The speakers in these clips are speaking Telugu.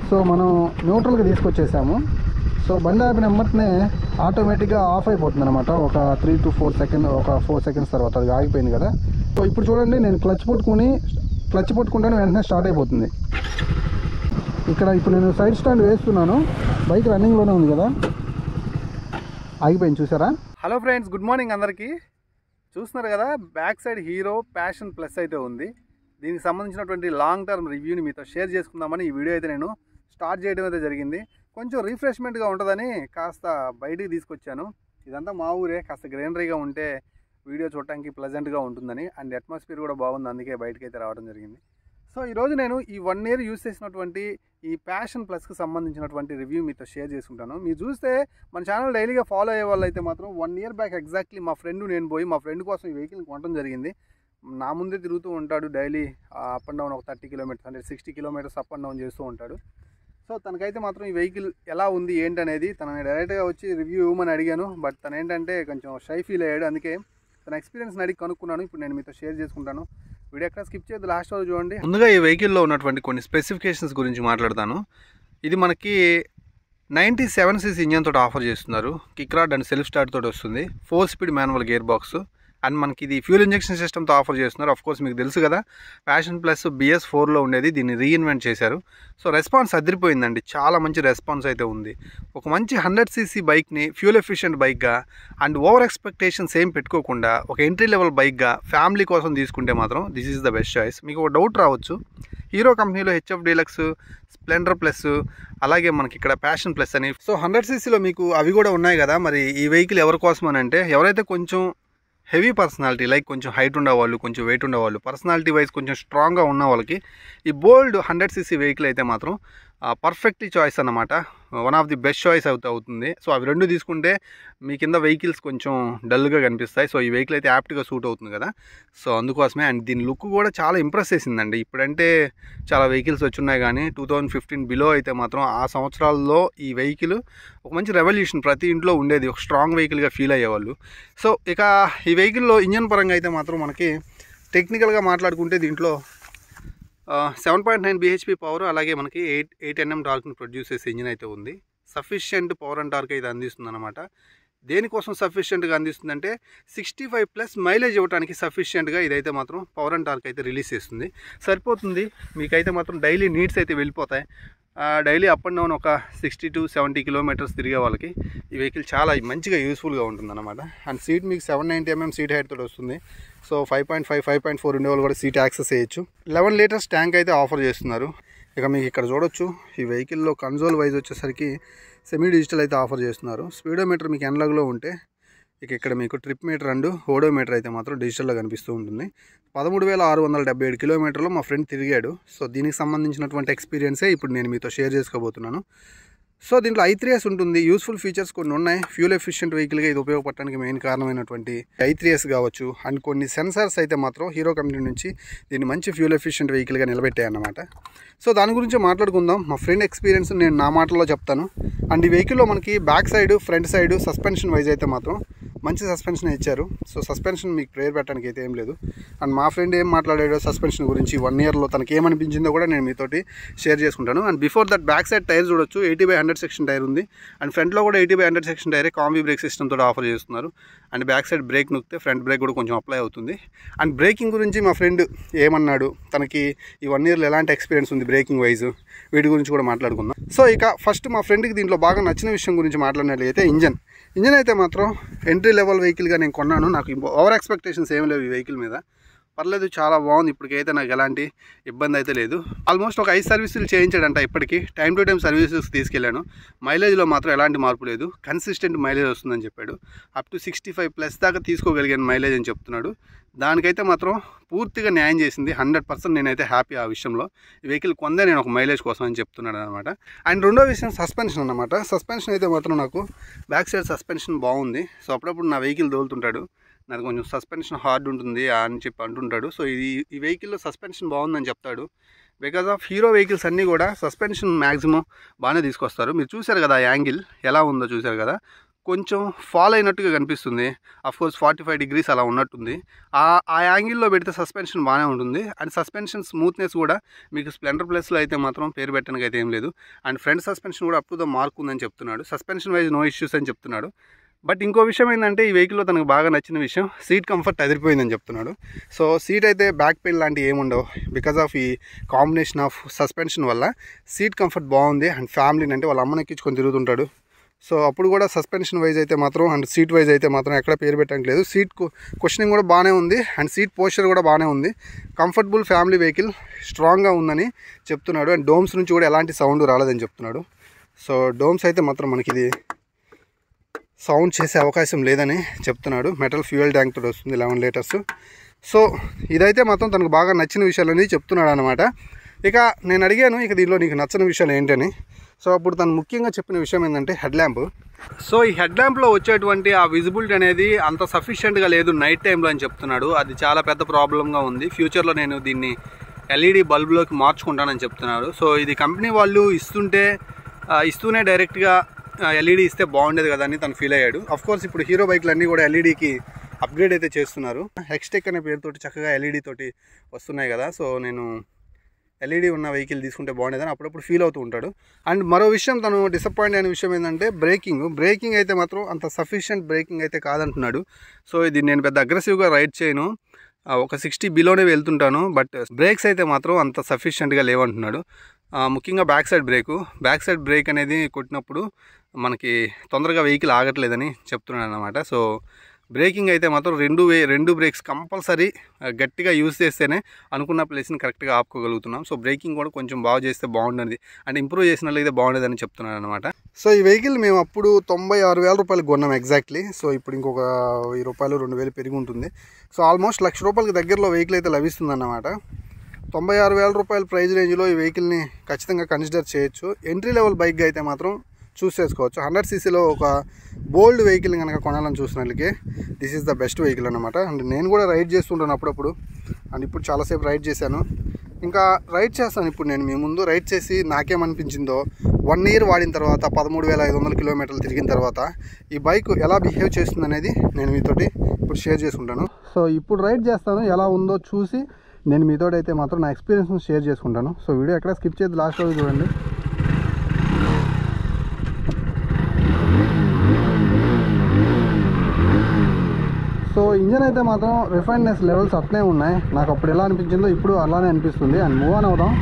సో మనం న్యూట్రల్గా తీసుకొచ్చేసాము. సో బండి ఆపిన వెంటనే ఆటోమేటిక్గా ఆఫ్ అయిపోతుంది అనమాట. ఒక 3 to 4 సెకండ్, ఒక 4 సెకండ్స్ తర్వాత అది ఆగిపోయింది కదా. సో ఇప్పుడు చూడండి, నేను క్లచ్ పట్టుకుంటాను, వెంటనే స్టార్ట్ అయిపోతుంది. ఇక్కడ ఇప్పుడు నేను సైడ్ స్టాండ్ వేస్తున్నాను, బైక్ రన్నింగ్లోనే ఉంది కదా, ఆగిపోయింది. చూసారా? హలో ఫ్రెండ్స్, గుడ్ మార్నింగ్ అందరికీ. చూస్తున్నారు కదా, back side hero passion plus అయితే ఉంది. దీనికి సంబంధించినటువంటి లాంగ్ టర్మ్ రివ్యూని మీతో షేర్ చేసుకుందామని ఈ వీడియో అయితే నేను స్టార్ట్ చేయడం అయితే జరిగింది. కొంచెం రిఫ్రెష్మెంట్గా ఉంటుందని కాస్త బయటికి తీసుకొచ్చాను. ఇదంతా మా ఊరే, కాస్త గ్రీనరీగా ఉంటే వీడియో చూడటానికి ప్లెజెంట్గా ఉంటుందని, అండ్ అట్మాస్ఫియర్ కూడా బాగుంది, అందుకే బయటకి అయితే రావడం జరిగింది. సో ఈరోజు నేను ఈ 1 year యూజ్ చేసినటువంటి ఈ ప్యాషన్ ప్లస్కి సంబంధించినటువంటి రివ్యూ మీతో షేర్ చేసుకుంటాను. మీరు చూస్తే మన ఛానల్ డైలీగా ఫాలో అయ్యే వాళ్ళు అయితే మాత్రం 1 year బ్యాక్ ఎగ్జాక్ట్లీ మా ఫ్రెండ్ నేను పోయి మా ఫ్రెండ్ కోసం ఈ వెహికల్ని కొనడం జరిగింది. నా ముందే తిరుగుతూ ఉంటాడు డైలీ, అప్ అండ్ డౌన్ ఒక 30 kilometers అంటే 60 kilometers అప్ అండ్ డౌన్ చేస్తూ ఉంటాడు. సో తనకైతే మాత్రం ఈ వెహికల్ ఎలా ఉంది ఏంటనేది తనని డైరెక్ట్గా వచ్చి రివ్యూ ఇవ్వమని అడిగాను. బట్ తను ఏంటంటే కొంచెం షై ఫీల్ అయ్యాడు, అందుకే తన ఎక్స్పీరియన్స్ని అడిగి కనుక్కున్నాను. ఇప్పుడు నేను మీతో షేర్ చేసుకుంటాను. వీడియో ఎక్కడ స్కిప్ చేయదు, లాస్ట్ వరకు చూడండి. ముందుగా ఈ వెహికల్లో ఉన్నటువంటి కొన్ని స్పెసిఫికేషన్స్ గురించి మాట్లాడతాను. ఇది మనకి 97cc ఇంజన్ తోటి ఆఫర్ చేస్తున్నారు. Kick rod and self start తోటి వస్తుంది. 4 speed manual gear box and మనకి ఇది ఫ్యూల్ ఇంజెక్షన్ సిస్టమ్తో ఆఫర్ చేస్తున్నారు. ఆఫ్ కోర్స్ మీకు తెలుసు కదా, ప్యాషన్ ప్లస్ BS4లో ఉండేది, దీన్ని రీఇన్వెంట్ చేశారు. సో రెస్పాన్స్ అదిరిపోయిందండి, చాలా మంచి రెస్పాన్స్ అయితే ఉంది. ఒక మంచి 100cc బైక్ని ఫ్యూల్ ఎఫిషియెంట్ బైక్గా అండ్ ఓవర్ ఎక్స్పెక్టేషన్స్ ఏం పెట్టుకోకుండా ఒక ఎంట్రీ లెవెల్ బైక్గా ఫ్యామిలీ కోసం తీసుకుంటే మాత్రం this is the best choice. మీకు ఒక డౌట్ రావచ్చు, హీరో కంపెనీలో HF డీలక్స్, స్ప్లెండర్ ప్లస్, అలాగే మనకి ఇక్కడ ప్యాషన్ ప్లస్ అని, సో 100cc మీకు అవి కూడా ఉన్నాయి కదా, మరి ఈ వెహికల్ ఎవరి కోసం అని అంటే, ఎవరైతే కొంచెం హెవీ పర్సనాలిటీ, లైక్ కొంచెం హైట్ ఉండేవాళ్ళు, కొంచెం వెయిట్ ఉండేవాళ్ళు, పర్సనాలిటీ వైజ్ కొంచెం స్ట్రాంగ్గా ఉన్న వాళ్ళకి ఈ బోల్డ్ 100cc వెహికల్ అయితే మాత్రం పర్ఫెక్ట్లీ చాయిస్ అన్నమాట. One of the best choice అవుతుంది. సో అవి రెండు తీసుకుంటే మీ కింద వెహికల్స్ కొంచెం డల్గా కనిపిస్తాయి. సో ఈ వెహికల్ అయితే యాప్ట్గా సూట్ అవుతుంది కదా, సో అందుకోసమే. అండ్ దీని లుక్ కూడా చాలా ఇంప్రెస్ చేసిందండి. ఇప్పుడంటే చాలా వెహికల్స్ వచ్చున్నాయి, కానీ 2015 బిలో అయితే మాత్రం ఆ సంవత్సరాల్లో ఈ వెహికల్ ఒక మంచి రెవల్యూషన్, ప్రతి ఇంట్లో ఉండేది, ఒక స్ట్రాంగ్ వెహికల్గా ఫీల్ అయ్యేవాళ్ళు. సో ఇక ఈ వెహికల్లో ఇంజన్ పరంగా అయితే మాత్రం మనకి టెక్నికల్గా మాట్లాడుకుంటే దీంట్లో 7.9 bhp పవర్, అలాగే మనకి 8 Nm టార్క్ని ప్రొడ్యూస్ చేసే ఇంజిన్ అయితే ఉంది. సఫిషియెంట్ పవర్ అండ్ టార్క్ అయితే అందిస్తుంది అనమాట. దేనికోసం సఫిషియెంట్గా అందిస్తుందంటే 65+ మైలేజ్ ఇవ్వడానికి సఫిషియెంట్గా ఇదైతే మాత్రం పవర్ అండ్ టార్క్ అయితే రిలీజ్ చేస్తుంది. సరిపోతుంది మీకైతే మాత్రం డైలీ నీడ్స్ అయితే వెళ్ళిపోతాయి. డైలీ అప్ అండ్ డౌన్ ఒక 60 to 70 kilometers తిరిగే వాళ్ళకి ఈ వెహికల్ చాలా మంచిగా యూస్ఫుల్గా ఉంటుందన్నమాట. అండ్ సీట్ మీకు 790 mm సీట్ హైట్ తోటి వస్తుంది. సో 5.5, 5.4 ఉండేవాళ్ళు కూడా సీట్ యాక్సెస్ చేయొచ్చు. 11 liters ట్యాంక్ అయితే ఆఫర్ చేస్తున్నారు. ఇక మీకు ఇక్కడ చూడొచ్చు, ఈ వెహికల్లో కన్సోల్ వైజ్ వచ్చేసరికి సెమీ డిజిటల్ అయితే ఆఫర్ చేస్తున్నారు. స్పీడోమీటర్ మీకు ఎనలాగ్లో ఉంటే, ఇక ఇక్కడ మీకు ట్రిప్ మీటర్ అండ్ ఓడోమీటర్ అయితే మాత్రం డిజిటల్లో కనిపిస్తూ ఉంటుంది. 13,677 kilometers మా ఫ్రెండ్ తిరిగాడు. సో దీనికి సంబంధించినటువంటి ఎక్స్పీరియన్సే ఇప్పుడు నేను మీతో షేర్ చేసుకోబోతున్నాను. సో దీంట్లో i3s ఉంటుంది. యూస్ఫుల్ ఫీచర్స్ కొన్ని ఉన్నాయి. ఫ్యూల్ ఎఫిషియెంట్ వెహికల్గా ఇది ఉపయోగపడడానికి మెయిన్ కారణమైనటువంటి i3s కావచ్చు. అండ్ కొన్ని సెన్సార్స్ అయితే మాత్రం హీరో కంపెనీ నుంచి దీన్ని మంచి ఫ్యూల్ ఎఫిషియెంట్ వెహికల్గా నిలబెట్టాయి అన్నమాట. సో దాని గురించి మాట్లాడుకుందాం. మా ఫ్రెండ్ ఎక్స్పీరియన్స్ నేను నా మాటల్లో చెప్తాను. అండ్ ఈ వెహికల్లో మనకి back side, front side suspension wise అయితే మాత్రం మంచి సస్పెన్షన్ ఇచ్చారు. సో సస్పెన్షన్ మీకు ప్రేర్ పెట్టడానికి అయితే ఏం లేదు. అండ్ మా ఫ్రెండ్ ఏం మాట్లాడాడో సస్పెన్షన్ గురించి 1 yearలో తనకి ఏమనిపించిందో కూడా నేను మీతోటి షేర్ చేసుకుంటాను. And before that back side tyre చూడొచ్చు, 80/100 సెక్షన్ టైర్ ఉంది. అండ్ ఫ్రంట్లో కూడా 80/100 సెక్షన్ టైరే కాంబీ బ్రేక్ సిస్టమ్ తోటి ఆఫర్ చేస్తున్నారు. అండ్ బ్యాక్ సైడ్ బ్రేక్ నొక్కితే ఫ్రంట్ బ్రేక్ కూడా కొంచెం అప్లై అవుతుంది. అండ్ బ్రేకింగ్ గురించి మా ఫ్రెండ్ ఏమన్నాడు, తనకి ఈ 1 yearలో ఎలాంటి ఎక్స్పీరియన్స్ ఉంది బ్రేకింగ్ వైజ్, వీటి గురించి కూడా మాట్లాడుకుందాం. సో ఇక ఫస్ట్ మా ఫ్రెండ్కి దీంట్లో బాగా నచ్చిన విషయం గురించి మాట్లాడినట్లయితే ఇంజన్ అయితే మాత్రం ఎంట్రీ లెవెల్ వెహికల్గా నేను కొన్నాను. నాకు ఓవర్ ఎక్స్పెక్టేషన్స్ ఏమి లేవు ఈ వెహికల్ మీద. పర్లేదు, చాలా బాగుంది. ఇప్పటికైతే నాకు ఎలాంటి ఇబ్బంది అయితే లేదు. ఆల్మోస్ట్ ఒక 5 సర్వీసులు చేయించాడంట ఇప్పటికీ. టైం టు టైం సర్వీసెస్ తీసుకెళ్ళాను. మైలేజ్లో మాత్రం ఎలాంటి మార్పు లేదు, కన్సిస్టెంట్ మైలేజ్ వస్తుందని చెప్పాడు. అప్ టు 65+ దాకా తీసుకోగలిగాను మైలేజ్ అని చెప్తున్నాడు. దానికైతే మాత్రం పూర్తిగా న్యాయం చేసింది. 100% నేనైతే హ్యాపీ ఆ విషయంలో. ఈ వెహికల్ కొందే నేను ఒక మైలేజ్ కోసం అని చెప్తున్నాడు అనమాట. అండ్ రెండో విషయం సస్పెన్షన్ అనమాట. సస్పెన్షన్ అయితే మాత్రం నాకు బ్యాక్ సైడ్ సస్పెన్షన్ బాగుంది. సో అప్పుడప్పుడు నా వెహికల్ తోలుతుంటాడు, నాకు కొంచెం సస్పెన్షన్ హార్డ్ ఉంటుంది అని చెప్పి అంటుంటాడు. సో ఈ వెహికల్లో సస్పెన్షన్ బాగుందని చెప్తాడు. బికాజ్ ఆఫ్ హీరో వెహికల్స్ అన్నీ కూడా సస్పెన్షన్ మ్యాక్సిమం బాగానే తీసుకొస్తారు. మీరు చూశారు కదా యాంగిల్ ఎలా ఉందో చూశారు కదా, కొంచెం ఫాల్ అయినట్టుగా కనిపిస్తుంది. అఫ్కోర్స్ 45 degrees అలా ఉన్నట్టుంది. ఆ యాంగిల్లో పెడితే సస్పెన్షన్ బాగానే ఉంటుంది. అండ్ సస్పెన్షన్ స్మూత్నెస్ కూడా మీకు స్ప్లెండర్ ప్లస్లో అయితే మాత్రం పేరు పెట్టడానికి అయితే ఏం లేదు. అండ్ ఫ్రంట్ సస్పెన్షన్ కూడా అప్ టు ద మార్క్ ఉందని చెప్తున్నాడు. సస్పెన్షన్ వైజ్ నో ఇష్యూస్ అని చెప్తున్నాడు. బట్ ఇంకో విషయం ఏంటంటే ఈ వెహికల్లో తనకు బాగా నచ్చిన విషయం సీట్ కంఫర్ట్ అదిరిపోయిందని చెప్తున్నాడు. సో సీట్ అయితే బ్యాక్ పెయిన్ లాంటివి ఏముండవు బికాజ్ ఆఫ్ ఈ కాంబినేషన్ ఆఫ్ సస్పెన్షన్ వల్ల సీట్ కంఫర్ట్ బాగుంది. అండ్ ఫ్యామిలీని అంటే వాళ్ళ అమ్మని ఎక్కించుకొని తిరుగుతుంటాడు. సో అప్పుడు కూడా సస్పెన్షన్ వైజ్ అయితే మాత్రం అండ్ సీట్ వైజ్ అయితే మాత్రం ఎక్కడ పేరు పెట్టడానికి లేదు. సీట్ క్వశ్చనింగ్ కూడా బాగానే ఉంది అండ్ సీట్ పోస్చర్ కూడా బాగానే ఉంది. కంఫర్టబుల్ ఫ్యామిలీ వెహికల్, స్ట్రాంగ్గా ఉందని చెప్తున్నాడు. అండ్ డోమ్స్ నుంచి కూడా ఎలాంటి సౌండ్ రాలేదని చెప్తున్నాడు. సో డోమ్స్ అయితే మాత్రం మనకి ఇది సౌండ్ చేసే అవకాశం లేదని చెప్తున్నాడు. మెటల్ ఫ్యూయల్ ట్యాంక్ తోటి వస్తుంది 11 liters. సో ఇదైతే మాత్రం తనకు బాగా నచ్చిన విషయాలని చెప్తున్నాడు అనమాట. ఇక నేను అడిగాను ఇక దీనిలో నీకు నచ్చని విషయాలు ఏంటని. సో అప్పుడు తను ముఖ్యంగా చెప్పిన విషయం ఏంటంటే హెడ్ ల్యాంప్. సో ఈ హెడ్ ల్యాంప్లో వచ్చేటువంటి ఆ విజిబిలిటీ అనేది అంత సఫిషియెంట్గా లేదు నైట్ టైంలో అని చెప్తున్నాడు. అది చాలా పెద్ద ప్రాబ్లంగా ఉంది. ఫ్యూచర్లో నేను దీన్ని LED బల్బులోకి మార్చుకుంటానని చెప్తున్నాడు. సో ఇది కంపెనీ వాళ్ళు ఇస్తూనే డైరెక్ట్గా LED ఇస్తే బాగుండేది కదా అని తను ఫీల్ అయ్యాడు. అఫ్కోర్స్ ఇప్పుడు హీరో బైక్లు అన్నీ కూడా LEDకి అప్గ్రేడ్ అయితే చేస్తున్నారు. హెక్స్టెక్ అనే పేరుతోటి చక్కగా LED తోటి వస్తున్నాయి కదా. సో నేను LED ఉన్న వెహికల్ తీసుకుంటే బాగుండేదని అప్పుడప్పుడు ఫీల్ అవుతూ ఉంటాడు. అండ్ మరో విషయం తను డిసప్పాయింట్ అయిన విషయం ఏంటంటే బ్రేకింగ్ అయితే మాత్రం అంత సఫిషియెంట్ బ్రేకింగ్ అయితే కాదంటున్నాడు. సో ఇది నేను పెద్ద అగ్రెసివ్గా రైడ్ చేయను, ఒక 60 బిలోనే వెళ్తుంటాను, బట్ బ్రేక్స్ అయితే మాత్రం అంత సఫిషియెంట్గా లేవంటున్నాడు. ముఖ్యంగా బ్యాక్ సైడ్ బ్రేక్ అనేది కొట్టినప్పుడు మనకి తొందరగా వెహికల్ ఆగట్లేదని చెప్తున్నాడు అన్నమాట. సో బ్రేకింగ్ అయితే మాత్రం రెండు బ్రేక్స్ కంపల్సరీ గట్టిగా యూజ్ చేస్తేనే అనుకున్న ప్లేస్ని కరెక్ట్గా ఆపుకోగలుగుతున్నాం. సో బ్రేకింగ్ కూడా కొంచెం బాగా చేస్తే బాగుండేది అంటే ఇంప్రూవ్ చేసినట్లయితే బాగుండేదని చెప్తున్నాడు అనమాట. సో ఈ వెహికల్ మేము అప్పుడు 96,000 రూపాయలు కొన్నాం ఎగ్జాక్ట్లీ. సో ఇప్పుడు ఇంకొక 1000 రూపాయలు 2,000 పెరిగి ఉంటుంది. సో ఆల్మోస్ట్ 1,00,000 రూపాయలకి దగ్గరలో వెహికల్ అయితే లభిస్తుంది అన్నమాట. 96,000 రూపాయల ప్రైస్ రేంజ్లో ఈ వెహికల్ని ఖచ్చితంగా కన్సిడర్ చేయొచ్చు. ఎంట్రీ లెవెల్ బైక్గా అయితే మాత్రం చూస్ చేసుకోవచ్చు. 100cc ఒక బోల్డ్ వెహికల్ కనుక కొనాలని చూసినట్లకే this is the best vehicle అనమాట. అండ్ నేను కూడా రైడ్ చేస్తుంటాను అప్పుడప్పుడు. అండ్ ఇప్పుడు చాలాసేపు రైడ్ చేశాను, ఇంకా రైడ్ చేస్తాను. ఇప్పుడు నేను మీ ముందు రైడ్ చేసి నాకేమనిపించిందో 1 year వాడిన తర్వాత 13,500 కిలోమీటర్లు తిరిగిన తర్వాత ఈ బైక్ ఎలా బిహేవ్ చేస్తుంది అనేది నేను మీతోటి ఇప్పుడు షేర్ చేసుకుంటాను. సో ఇప్పుడు రైడ్ చేస్తాను, ఎలా ఉందో చూసి నేను మీతో అయితే మాత్రం నా ఎక్స్పీరియన్స్ని షేర్ చేసుకుంటాను. సో వీడియో ఎక్కడ స్కిప్ చేయదు, లాస్ట్ రోజు చూడండి. సో ఇంజన్ అయితే మాత్రం రిఫైన్నెస్ లెవెల్స్ అట్లే ఉన్నాయి. నాకు అప్పుడు ఎలా అనిపించిందో ఇప్పుడు అలానే అనిపిస్తుంది. అండ్ మూవ్ ఆన్ అవుదాం.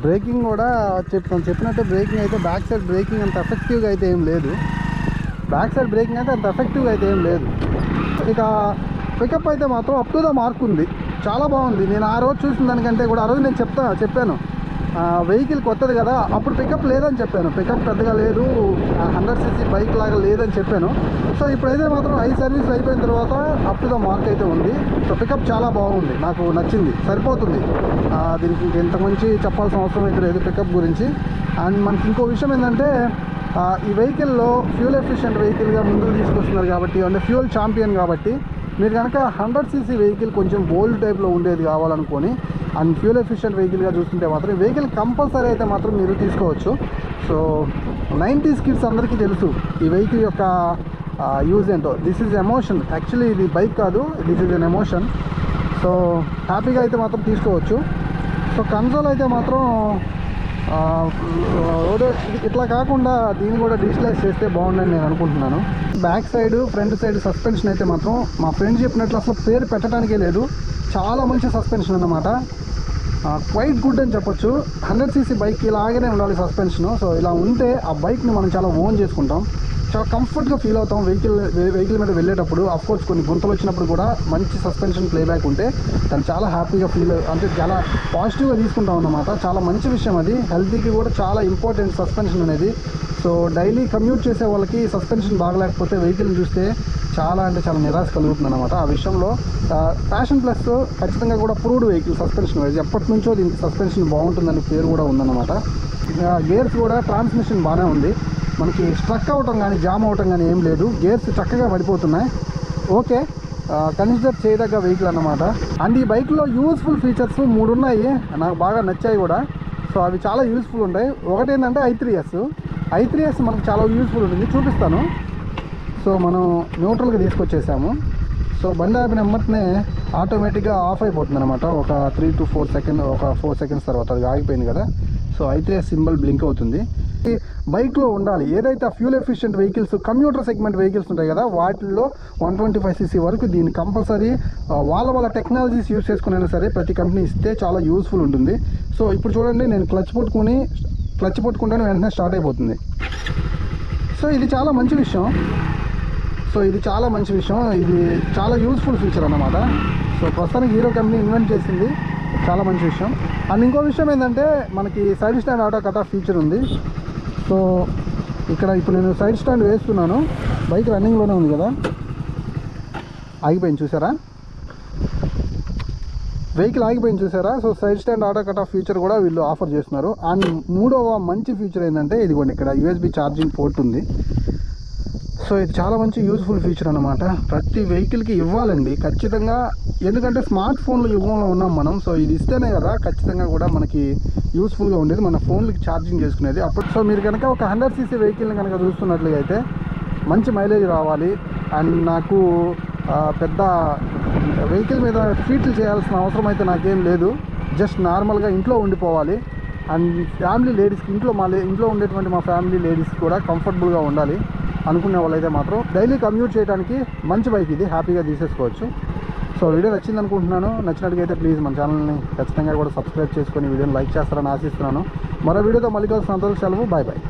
బ్రేకింగ్ కూడా చెప్పినట్టే బ్రేకింగ్ అయితే బ్యాక్ సైడ్ బ్రేకింగ్ అంత ఎఫెక్టివ్గా అయితే ఏం లేదు. ఇక పికప్ అయితే మాత్రం అప్ టు ద మార్క్ ఉంది, చాలా బాగుంది. నేను ఆ రోజు చూసిన దానికంటే కూడా, ఆ రోజు నేను చెప్పాను వెహికల్ కొత్తది కదా, అప్పుడు పికప్ లేదని చెప్పాను. పికప్ పెద్దగా లేదు, 100cc బైక్ లాగా లేదని చెప్పాను. సో ఇప్పుడైతే మాత్రం 5 సర్వీస్ అయిపోయిన తర్వాత అప్ టు ద మార్క్ అయితే ఉంది. సో పికప్ చాలా బాగుంది, నాకు నచ్చింది, సరిపోతుంది. దీనికి ఇంత మంచి చెప్పాల్సిన అవసరం అయితే లేదు పికప్ గురించి. అండ్ మనకి ఇంకో విషయం ఏంటంటే ఈ వెహికల్లో ఫ్యూల్ ఎఫిషియెంట్ వెహికల్గా ముందుకు తీసుకొస్తున్నారు కాబట్టి, అంటే ఫ్యూల్ ఛాంపియన్ కాబట్టి, మీరు కనుక 100cc వెహికల్ కొంచెం బోల్డ్ టైప్లో ఉండేది కావాలనుకొని అండ్ ఫ్యూల్ ఎఫిషియెంట్ వెహికల్గా చూస్తుంటే మాత్రం వెహికల్ కంపల్సరీ అయితే మాత్రం మీరు తీసుకోవచ్చు. సో 90s కిడ్స్ అందరికీ తెలుసు ఈ వెహికల్ యొక్క యూజ్ ఏంటో. దిస్ ఈజ్ ఎమోషన్, యాక్చువల్లీ ఇది బైక్ కాదు, this is an emotion. So హ్యాపీగా అయితే మాత్రం తీసుకోవచ్చు. సో కన్సోల్ అయితే మాత్రం ఇట్లా కాకుండా దీన్ని కూడా డిజిటలైజ్ చేస్తే బాగుందని నేను అనుకుంటున్నాను. Back side front side suspension అయితే మాత్రం మా ఫ్రెండ్ చెప్పినట్లు అసలు పేరు పెట్టడానికే లేదు, చాలా మంచి సస్పెన్షన్ అన్నమాట. క్వైట్ గుడ్ అని చెప్పొచ్చు. 100cc బైక్ ఇలాగనే ఉండాలి సస్పెన్షన్. సో ఇలా ఉంటే ఆ బైక్ని మనం చాలా ఓన్ చేసుకుంటాం. చాలా కంఫర్ట్గా ఫీల్ అవుతాం వెహికల్ మీద వెళ్ళేటప్పుడు. అఫ్కోర్స్ కొన్ని గుంతలు వచ్చినప్పుడు కూడా మంచి సస్పెన్షన్ ప్లేబ్యాక్ ఉంటే దాన్ని చాలా హ్యాపీగా అంటే చాలా పాజిటివ్గా తీసుకుంటాం అన్నమాట. చాలా మంచి విషయం అది, హెల్త్కి కూడా చాలా ఇంపార్టెంట్ సస్పెన్షన్ అనేది. సో డైలీ కమ్యూట్ చేసే వాళ్ళకి సస్పెన్షన్ బాగలేకపోతే వెహికల్ని చూస్తే చాలా అంటే చాలా నిరాశ కలుగుతుంది అనమాట. ఆ విషయంలో ప్యాషన్ ప్లస్ ఖచ్చితంగా కూడా ప్రూవ్డ్ వెహికల్ సస్పెన్షన్ వైజ్. ఎప్పటి నుంచో దీనికి సస్పెన్షన్ బాగుంటుందని పేరు కూడా ఉందన్నమాట. గేర్స్ కూడా ట్రాన్స్మిషన్ బాగానే ఉంది, మనకి స్ట్రక్ అవటం కానీ జామ్ అవటం కానీ ఏం లేదు. గేర్స్ చక్కగా పడిపోతున్నాయి. ఓకే, కన్సిడర్ చేయదగ్గ వెహికల్ అన్నమాట. అండ్ ఈ బైక్లో యూస్ఫుల్ ఫీచర్స్ 3 ఉన్నాయి, నాకు బాగా నచ్చాయి కూడా. సో అవి చాలా యూస్ఫుల్ ఉంటాయి. ఒకటి ఏంటంటే i3s మనకు చాలా యూస్ఫుల్ ఉంటుంది, చూపిస్తాను. సో మనం న్యూట్రల్గా తీసుకొచ్చేసాము. సో బండి ఆపిన వెంటనే ఆటోమేటిక్గా ఆఫ్ అయిపోతుంది అనమాట. ఒక 3 to 4 సెకండ్, ఒక 4 సెకండ్స్ తర్వాత అది ఆగిపోయింది కదా. సో i3s సింబల్ బ్లింక్ అవుతుంది. బైక్లో ఉండాలి ఏదైతే fuel efficient vehicles, commuter segment vehicles ఉంటాయి కదా, వాటిల్లో 125cc వరకు దీన్ని కంపల్సరీ వాళ్ళ టెక్నాలజీస్ యూస్ చేసుకునైనా సరే ప్రతి కంపెనీ ఇస్తే చాలా యూస్ఫుల్ ఉంటుంది. సో ఇప్పుడు చూడండి, నేను క్లచ్ పట్టుకుంటాను వెంటనే స్టార్ట్ అయిపోతుంది. సో ఇది చాలా మంచి విషయం. ఇది చాలా యూస్ఫుల్ ఫీచర్ అన్నమాట. సో ప్రస్తుతానికి హీరో కంపెనీ ఇన్వెంట్ చేసింది, చాలా మంచి విషయం. అండ్ ఇంకో విషయం ఏంటంటే మనకి side stand auto cut off feature ఉంది. సో ఇప్పుడు నేను సైడ్ స్టాండ్ వేస్తున్నాను, బైక్ రన్నింగ్లోనే ఉంది కదా, ఆగిపోయింది చూసారా, వెహికల్ ఆగిపోయింది చూసారా. So side stand auto cut off feature కూడా వీళ్ళు ఆఫర్ చేస్తున్నారు. అండ్ మూడవ మంచి ఫీచర్ ఏంటంటే ఇదిగోండి, ఇక్కడ USB ఛార్జింగ్ పోర్ట్ ఉంది. సో ఇది చాలా మంచి యూస్ఫుల్ ఫీచర్ అనమాట. ప్రతి వెహికల్కి ఇవ్వాలండి ఖచ్చితంగా, ఎందుకంటే స్మార్ట్ ఫోన్ల యుగంలో ఉన్నాం మనం. సో ఇది ఇస్తేనే కదా ఖచ్చితంగా కూడా మనకి యూస్ఫుల్గా ఉండేది, మన ఫోన్లకి ఛార్జింగ్ చేసుకునేది. సో మీరు కనుక ఒక 100cc వెహికల్ని కనుక చూస్తున్నట్లయితే మంచి మైలేజ్ రావాలి. అండ్ నాకు పెద్ద వెహికల్ మీద ఫీట్లు చేయాల్సిన అవసరం అయితే నాకేం లేదు, జస్ట్ నార్మల్గా ఇంట్లో ఉండిపోవాలి. అండ్ ఫ్యామిలీ లేడీస్కి, ఇంట్లో ఉండేటువంటి మా ఫ్యామిలీ లేడీస్కి కూడా కంఫర్టబుల్గా ఉండాలి అనుకునే వాళ్ళైతే మాత్రం డైలీ కమ్యూట్ చేయడానికి మంచి బైక్ ఇది, హ్యాపీగా తీసేసుకోవచ్చు. సో వీడియో నచ్చింది అనుకుంటున్నాను. నచ్చినట్టుగైతే ప్లీజ్ మన ఛానల్ని ఖచ్చితంగా కూడా సబ్స్క్రైబ్ చేసుకొని వీడియోని లైక్ చేస్తారని ఆశిస్తున్నాను. మరో వీడియోతో మళ్ళీ కలిసి సంతోషం. సెలవు, బాయ్ బాయ్.